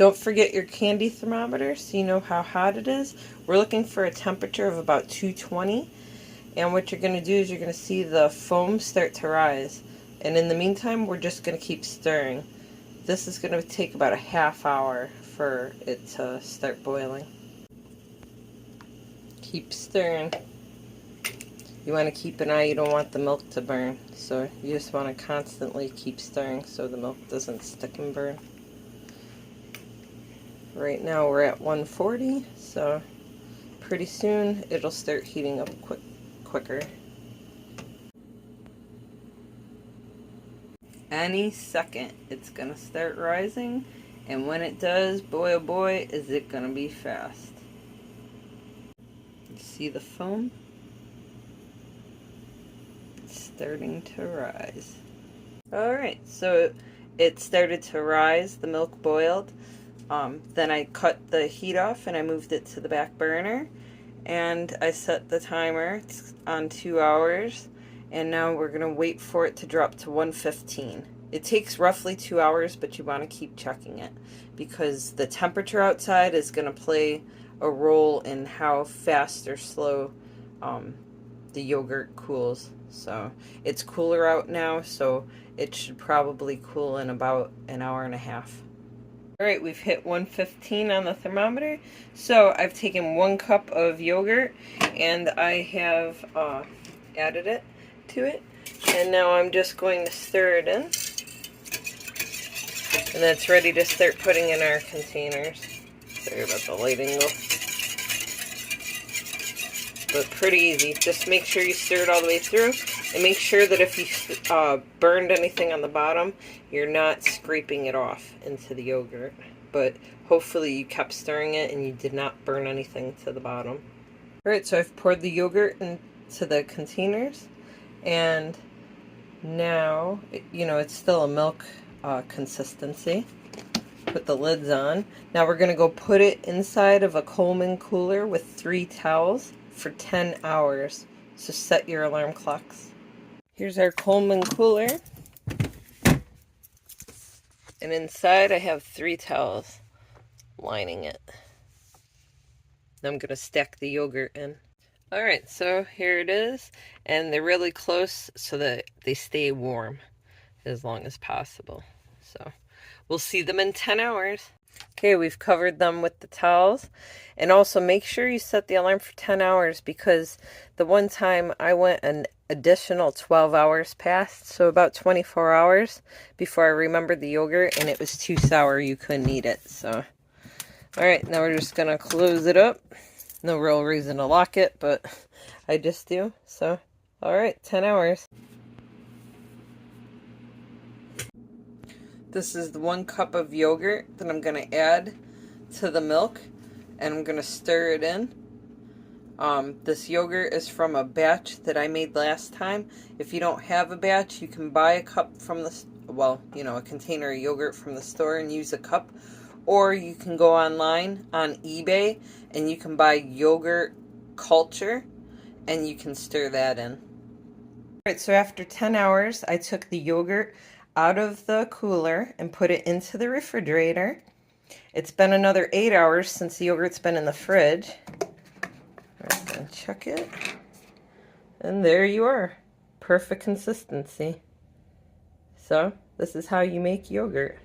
Don't forget your candy thermometer so you know how hot it is. We're looking for a temperature of about 220. And what you're going to do is you're going to see the foam start to rise. And in the meantime, we're just going to keep stirring. This is going to take about a half hour for it to start boiling. Keep stirring. You want to keep an eye, you don't want the milk to burn. So you just want to constantly keep stirring so the milk doesn't stick and burn. Right now we're at 140, so pretty soon it'll start heating up quicker. Any second it's gonna start rising, and when it does, boy oh boy, is it gonna be fast. You see the foam? It's starting to rise. Alright, so it started to rise, the milk boiled. Then I cut the heat off and I moved it to the back burner, and I set the timer on 2 hours, and now we're going to wait for it to drop to 115. It takes roughly 2 hours, but you want to keep checking it because the temperature outside is going to play a role in how fast or slow the yogurt cools. So it's cooler out now, so it should probably cool in about an hour and a half. Alright, we've hit 115 on the thermometer. So I've taken 1 cup of yogurt and I have added it to it. And now I'm just going to stir it in. And that's ready to start putting in our containers. Sorry about the light angle. But pretty easy. Just make sure you stir it all the way through. And make sure that if you burned anything on the bottom, you're not scraping it off into the yogurt. But hopefully you kept stirring it and you did not burn anything to the bottom. Alright, so I've poured the yogurt into the containers. And now, you know, it's still a milk consistency. Put the lids on. Now we're going to go put it inside of a Coleman cooler with 3 towels for 10 hours. So set your alarm clocks. Here's our Coleman cooler. And inside I have 3 towels lining it. Now I'm going to stack the yogurt in. Alright, so here it is. And they're really close so that they stay warm as long as possible. So we'll see them in 10 hours. Okay, we've covered them with the towels. And also make sure you set the alarm for 10 hours because the one time I went an additional 12 hours past, so about 24 hours before I remembered the yogurt, and it was too sour, you couldn't eat it. So, alright, now we're just going to close it up. No real reason to lock it, but I just do. So, alright, 10 hours. This is the 1 cup of yogurt that I'm going to add to the milk, and I'm going to stir it in. This yogurt is from a batch that I made last time. If you don't have a batch, you can buy a cup from the, well, you know, a container of yogurt from the store and use a cup. Or you can go online on eBay and you can buy yogurt culture and you can stir that in. Alright, so after 10 hours, I took the yogurt out of the cooler and put it into the refrigerator. It's been another 8 hours since the yogurt's been in the fridge. I'm going to check it. And there you are. Perfect consistency. So, this is how you make yogurt.